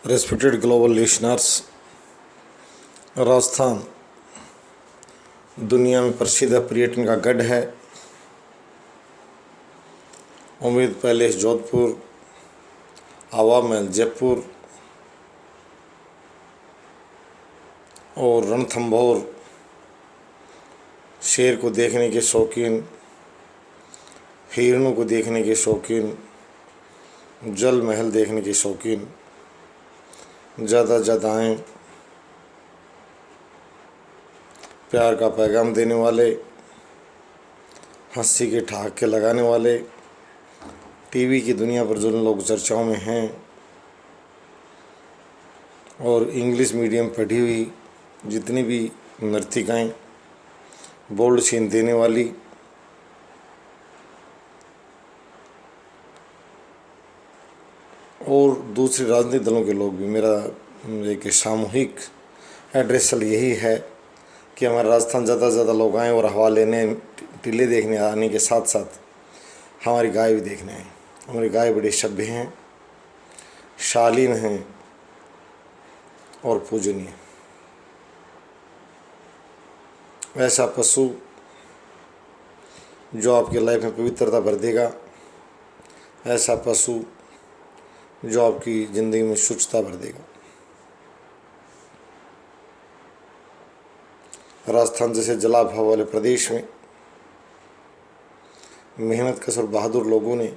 Respected global listeners, Rajasthan दुनिया में प्रसिद्ध पर्यटन का गढ़ है। उम्मीद पैलेस जोधपुर, हवा महल जयपुर और रणथंभौर शेर को देखने के शौकीन, हिरणों को देखने के शौकीन, जल महल देखने के शौकीन ज़्यादा से ज़्यादा आएँ। प्यार का पैगाम देने वाले, हंसी के ठहाके लगाने वाले, टीवी की दुनिया पर जो लोग चर्चाओं में हैं और इंग्लिश मीडियम पढ़ी हुई जितनी भी नर्तिकाएँ, बोल्ड सीन देने वाली, और दूसरे राजनीतिक दलों के लोग भी, मेरा एक सामूहिक एड्रेसल यही है कि हमारे राजस्थान ज़्यादा से ज़्यादा लोग आएँ और हवा लेने, टीले देखने आने के साथ साथ हमारी गाय भी देखने आएँ। हमारी गाय बड़े सभ्य हैं, शालीन हैं और पूजनीय। ऐसा पशु जो आपके लाइफ में पवित्रता भर देगा, ऐसा पशु जो आपकी ज़िंदगी में शुचिता भर देगा। राजस्थान जैसे जलाभाव वाले प्रदेश में मेहनत कश और बहादुर लोगों ने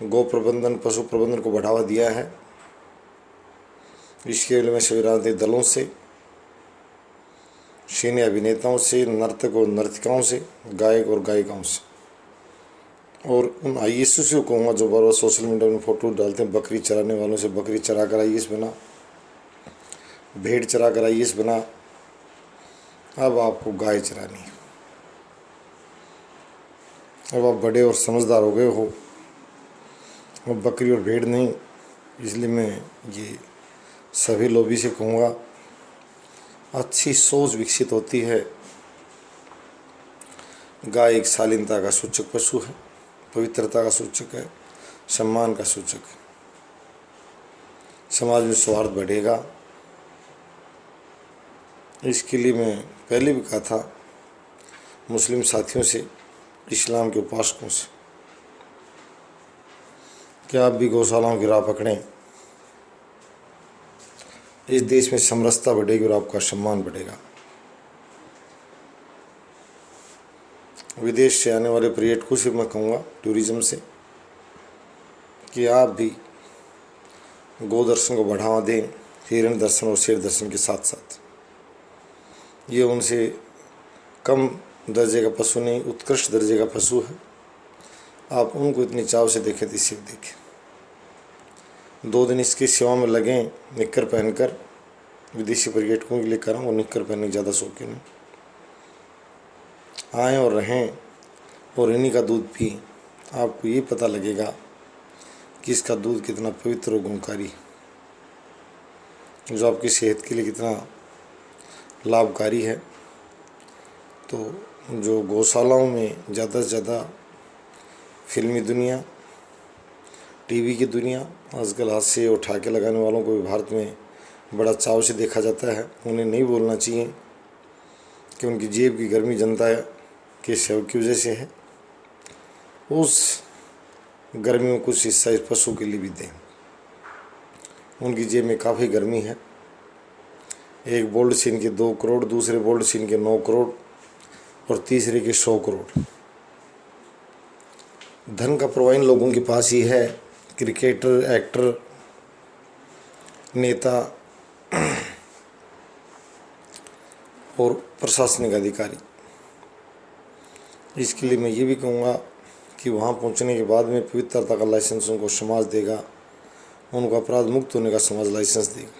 गौ प्रबंधन, पशु प्रबंधन को बढ़ावा दिया है। इसके लिए मैं सभी राजनीतिक दलों से, सिने अभिनेताओं से, नर्तक और नर्तिकाओं से, गायक और गायिकाओं से और उन आईएएस को कहूँगा जो बार बार सोशल मीडिया में फ़ोटो डालते हैं बकरी चराने वालों से, बकरी चरा कर आईएएस बना, भेड़ चरा कर आईएएस बना, अब आपको गाय चरानी है। अब आप बड़े और समझदार हो गए हो, अब बकरी और भेड़ नहीं। इसलिए मैं ये सभी लोगों से कहूँगा, अच्छी सोच विकसित होती है। गाय एक शालीनता का सूचक पशु है, पवित्रता का सूचक है, सम्मान का सूचक है। समाज में सौहार्द बढ़ेगा। इसके लिए मैं पहले भी कहा था मुस्लिम साथियों से, इस्लाम के उपासकों से, कि आप भी गौशालाओं की राह पकड़ें। इस देश में समरसता बढ़ेगी और आपका सम्मान बढ़ेगा। विदेश से आने वाले पर्यटकों से मैं कहूँगा, टूरिज़्म से, कि आप भी गौ दर्शन को बढ़ावा दें, हिरण दर्शन और शेर दर्शन के साथ साथ। ये उनसे कम दर्जे का पशु नहीं, उत्कृष्ट दर्जे का पशु है। आप उनको इतनी चाव से देखें तो इसे देखें। 2 दिन इसकी सेवा में लगें, निक्कर पहनकर। विदेशी पर्यटकों के लिए कर रहा हूँ, वो निक्कर पहनने की ज़्यादा शौकीन है। आएँ और रहें और इन्हीं का दूध पिएं। आपको ये पता लगेगा कि इसका दूध कितना पवित्र और गुणकारी है, जो आपकी सेहत के लिए कितना लाभकारी है। तो जो गौशालाओं में ज़्यादा से ज़्यादा फिल्मी दुनिया, टीवी की दुनिया, आजकल हाथ से उठा के लगाने वालों को भी भारत में बड़ा चाव से देखा जाता है। उन्हें नहीं बोलना चाहिए कि उनकी जेब की गर्मी जनता के सेवक की वजह से है। उस गर्मी में कुछ हिस्सा इस पशु के लिए भी दें। उनकी जेब में काफ़ी गर्मी है। एक बोल्ड सीन के 2 करोड़, दूसरे बोल्ड सीन के 9 करोड़ और तीसरे के 100 करोड़। धन का प्रवाह इन लोगों के पास ही है। क्रिकेटर, एक्टर, नेता और प्रशासनिक अधिकारी। इसके लिए मैं ये भी कहूँगा कि वहाँ पहुँचने के बाद में पवित्रता का लाइसेंस उनको समाज देगा, उनको अपराध मुक्त होने का समाज लाइसेंस देगा,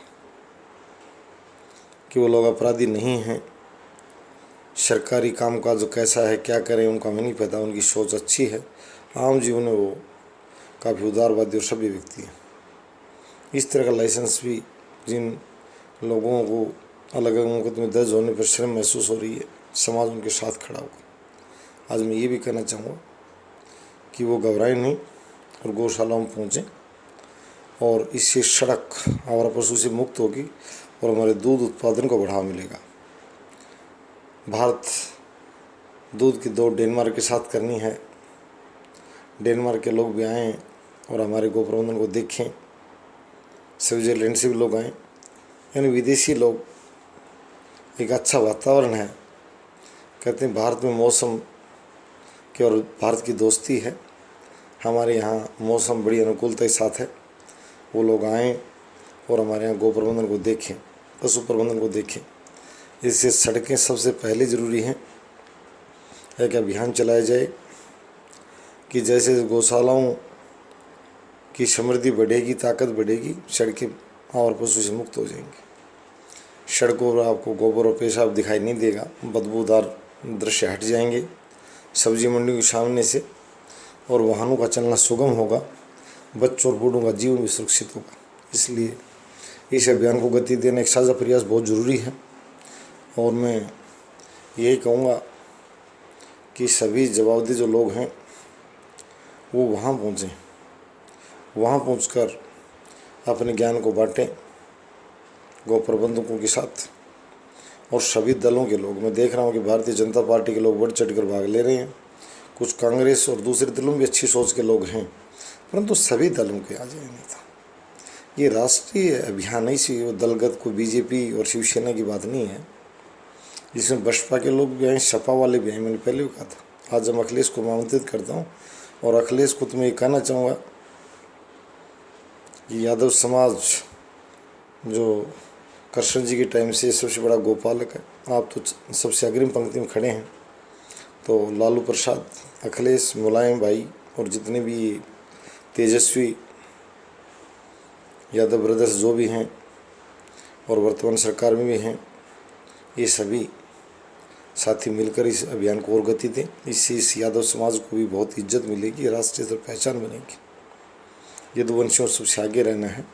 कि वो लोग अपराधी नहीं हैं। सरकारी कामकाज जो कैसा है, क्या करें, उनका हमें नहीं पता। उनकी सोच अच्छी है, आम जीवन में वो काफ़ी उदारवादी और सभ्य व्यक्ति है। इस तरह का लाइसेंस भी जिन लोगों को अलग अलग मुकदमे दर्ज होने पर शर्म महसूस हो रही है, समाज उनके साथ खड़ा होगा। आज मैं ये भी कहना चाहूँगा कि वो घबराएं नहीं और गौशालाओं में पहुँचें और इससे सड़क हमारा पशु से मुक्त होगी और हमारे दूध उत्पादन को बढ़ावा मिलेगा। भारत दूध की दौड़ डेनमार्क के साथ करनी है। डेनमार्क के लोग भी आएँ और हमारे गौ प्रबंधन को देखें। स्विट्जरलैंड से भी लोग आएँ, यानी विदेशी लोग। एक अच्छा वातावरण है। कहते हैं भारत में मौसम की और भारत की दोस्ती है। हमारे यहाँ मौसम बड़ी अनुकूलता के साथ है। वो लोग आएँ और हमारे यहाँ गौ प्रबंधन को देखें, पशु प्रबंधन को देखें। इससे सड़कें सबसे पहले ज़रूरी हैं। एक अभियान चलाया जाए कि जैसे गौशालाओं की समृद्धि बढ़ेगी, ताकत बढ़ेगी, सड़कें और पशु से मुक्त हो जाएंगी। सड़कों पर आपको गोबर और पेशाब दिखाई नहीं देगा, बदबूदार दृश्य हट जाएंगे सब्जी मंडियों के सामने से, और वाहनों का चलना सुगम होगा। बच्चों और बूढ़ों का जीवन भी सुरक्षित होगा। इसलिए इस अभियान को गति देने एक साझा प्रयास बहुत ज़रूरी है। और मैं यही कहूँगा कि सभी जवाबदेह जो लोग हैं वो वहाँ पहुँचें, वहाँ पहुँचकर अपने ज्ञान को बांटें गौ प्रबंधकों के साथ। और सभी दलों के लोग, मैं देख रहा हूँ कि भारतीय जनता पार्टी के लोग बढ़ चढ़ कर भाग ले रहे हैं। कुछ कांग्रेस और दूसरे दलों में भी अच्छी सोच के लोग हैं, परंतु सभी दलों के आ जाए नेता। ये राष्ट्रीय अभियान है, इसी दलगत को बीजेपी और शिवसेना की बात नहीं है। जिसमें बसपा के लोग भी आए, सपा वाले भी आए। मैंने पहले भी कहा था। आज हम अखिलेश को आमंत्रित करता हूँ और अखिलेश को तो मैं ये कहना चाहूँगा कि यादव समाज जो कृष्ण जी के टाइम से सबसे बड़ा गोपालक है, आप तो सबसे अग्रिम पंक्ति में खड़े हैं। तो लालू प्रसाद, अखिलेश, मुलायम भाई और जितने भी तेजस्वी यादव ब्रदर्स जो भी हैं और वर्तमान सरकार में भी हैं, ये सभी साथी मिलकर इस अभियान को और गति दें। इससे इस यादव समाज को भी बहुत इज्जत मिलेगी, राष्ट्रीय स्तर पहचान बनेगी। यदुवंशियों सबसे आगे रहना है,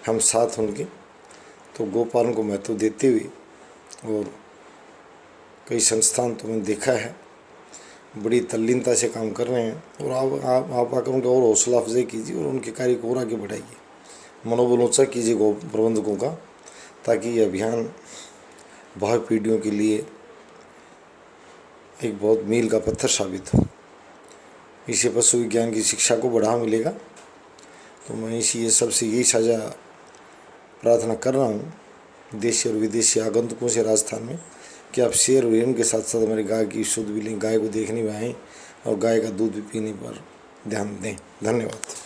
हम साथ उनके। तो गोपालन को महत्व देते हुए, और कई संस्थान तो मैंने देखा है बड़ी तल्लीनता से काम कर रहे हैं, और आप आकर उनका और हौसला अफजाई कीजिए और उनके कार्य को और आगे बढ़ाइए, मनोबल ऊँचा कीजिए गौ प्रबंधकों का, ताकि ये अभियान भावी पीढ़ियों के लिए एक बहुत मील का पत्थर साबित हो। इससे पशु विज्ञान की शिक्षा को बढ़ावा मिलेगा। तो मैं ये सबसे यही साझा प्रार्थना कर रहा हूँ देशी और विदेशी आगंतुकों से राजस्थान में, कि आप शेर और हिरण के साथ साथ हमारी गाय की शुद्ध भी लें, गाय को देखने में आएँ और गाय का दूध भी पीने पर ध्यान दें। धन्यवाद।